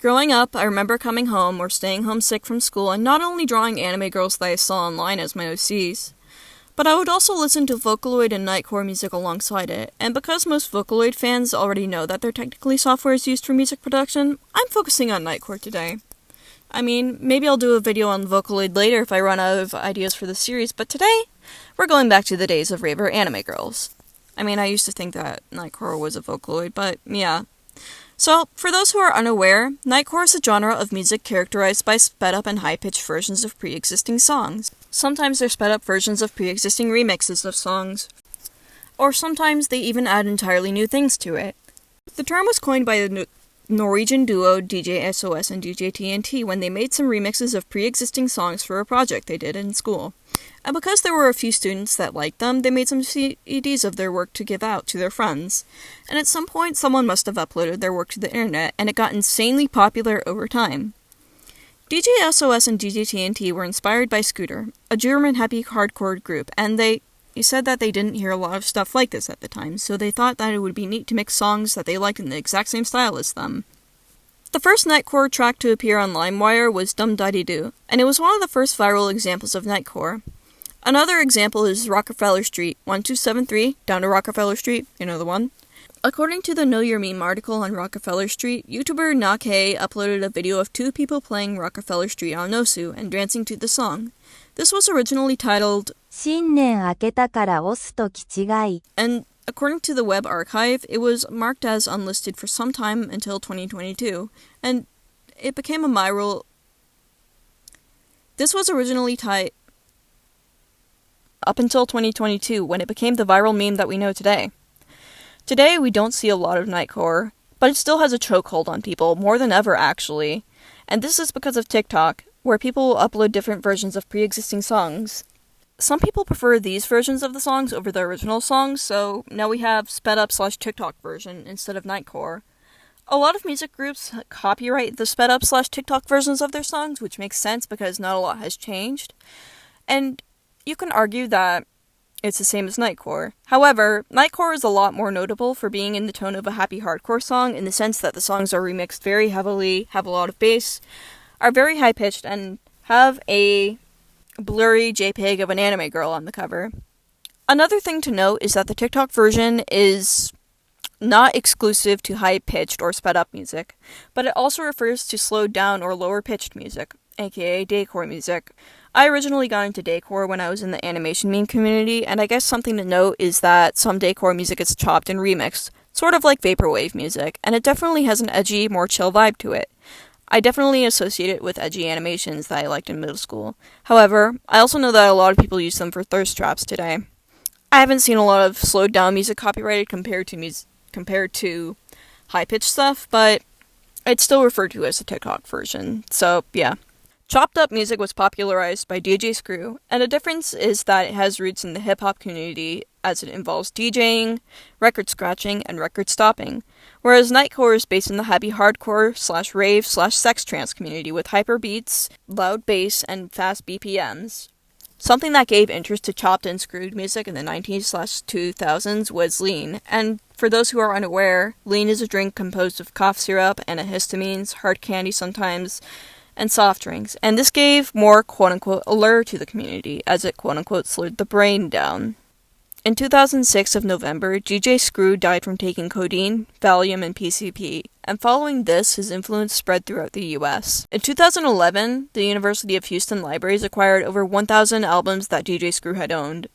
Growing up, I remember coming home or staying home sick from school and not only drawing anime girls that I saw online as my OCs, but I would also listen to Vocaloid and nightcore music alongside it, and because most Vocaloid fans already know that their technically software is used for music production, I'm focusing on nightcore today. I mean, maybe I'll do a video on Vocaloid later if I run out of ideas for the series, but today, we're going back to the days of raver anime girls. I mean, I used to think that nightcore was a Vocaloid, but yeah. So, for those who are unaware, nightcore is a genre of music characterized by sped-up and high-pitched versions of pre-existing songs. Sometimes they're sped-up versions of pre-existing remixes of songs, or sometimes they even add entirely new things to it. The term was coined by the Norwegian duo DJ SOS and DJ TNT when they made some remixes of pre-existing songs for a project they did in school. And because there were a few students that liked them, they made some CDs of their work to give out to their friends. And at some point, someone must have uploaded their work to the internet, and it got insanely popular over time. DJ SOS and DJ TNT were inspired by Scooter, a German happy hardcore group, and they said that they didn't hear a lot of stuff like this at the time, so they thought that it would be neat to make songs that they liked in the exact same style as them. The first nightcore track to appear on LimeWire was Dum Diddy Doo, and it was one of the first viral examples of nightcore. Another example is Rockefeller Street, 1273, down to Rockefeller Street, you know the one. According to the Know Your Meme article on Rockefeller Street, YouTuber Nake uploaded a video of two people playing Rockefeller Street on Nosu and dancing to the song. This was originally titled 新年明けたから押すとき違い and according to the web archive, it was marked as unlisted for some time until 2022, and it became a viral. This was originally up until 2022, when it became the viral meme that we know today. Today, we don't see a lot of nightcore, but it still has a chokehold on people, more than ever actually, and this is because of TikTok, where people upload different versions of pre-existing songs. Some people prefer these versions of the songs over the original songs, so now we have sped-up/TikTok version instead of nightcore. A lot of music groups copyright the sped-up/TikTok versions of their songs, which makes sense because not a lot has changed. And you can argue that it's the same as nightcore. However, nightcore is a lot more notable for being in the tone of a happy hardcore song in the sense that the songs are remixed very heavily, have a lot of bass, are very high-pitched, and have a blurry JPEG of an anime girl on the cover. Another thing to note is that the TikTok version is not exclusive to high-pitched or sped-up music, but it also refers to slowed down or lower-pitched music, aka daycore music. I originally got into daycore when I was in the animation meme community, and I guess something to note is that some daycore music is chopped and remixed, sort of like vaporwave music, and it definitely has an edgy, more chill vibe to it. I definitely associate it with edgy animations that I liked in middle school. However, I also know that a lot of people use them for thirst traps today. I haven't seen a lot of slowed down music copyrighted compared to high-pitched stuff, but it's still referred to as the TikTok version, so yeah. Chopped up music was popularized by DJ Screw, and the difference is that it has roots in the hip-hop community as it involves DJing, record scratching, and record stopping, whereas nightcore is based in the happy hardcore/rave/sex trance community with hyper beats, loud bass, and fast BPMs. Something that gave interest to chopped and screwed music in the 1990s/2000s was lean, and for those who are unaware, lean is a drink composed of cough syrup, antihistamines, hard candy sometimes, and soft drinks, and this gave more quote-unquote allure to the community, as it quote-unquote slowed the brain down. In 2006 of November, DJ Screw died from taking codeine, Valium, and PCP, and following this, his influence spread throughout the US. In 2011, the University of Houston Libraries acquired over 1,000 albums that DJ Screw had owned.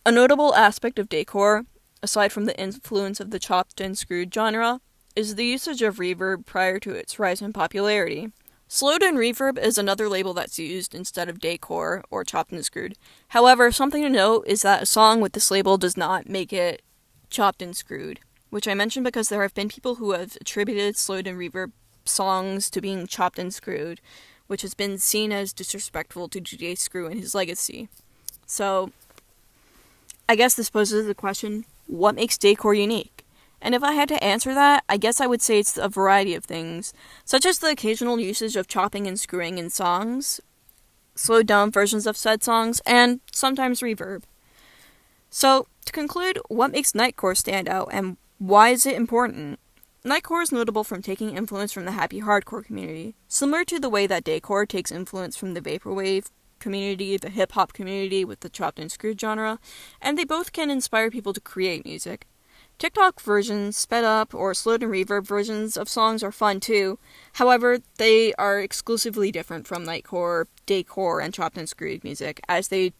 A notable aspect of daycore, aside from the influence of the chopped and screwed genre, is the usage of reverb prior to its rise in popularity. Slowed and reverb is another label that's used instead of daycore or chopped and screwed. However, something to note is that a song with this label does not make it chopped and screwed, which I mention because there have been people who have attributed slowed and reverb songs to being chopped and screwed, which has been seen as disrespectful to DJ Screw and his legacy. So, I guess this poses the question, what makes daycore unique? And if I had to answer that, I guess I would say it's a variety of things, such as the occasional usage of chopping and screwing in songs, slowed down versions of said songs, and sometimes reverb. So, to conclude, what makes nightcore stand out, and why is it important? Nightcore is notable from taking influence from the happy hardcore community, similar to the way that daycore takes influence from the vaporwave community, the hip-hop community with the chopped and screwed genre, and they both can inspire people to create music. TikTok versions, sped up or slowed and reverb versions of songs are fun too. However, they are exclusively different from nightcore, daycore, and chopped and screwed music, as they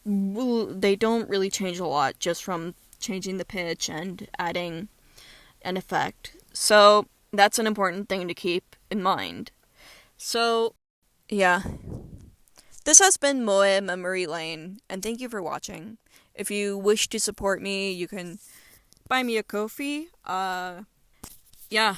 don't really change a lot just from changing the pitch and adding an effect. So that's an important thing to keep in mind. So, yeah. This has been Moe Memory Lane, and thank you for watching. If you wish to support me, you can buy me a Ko-fi. Yeah.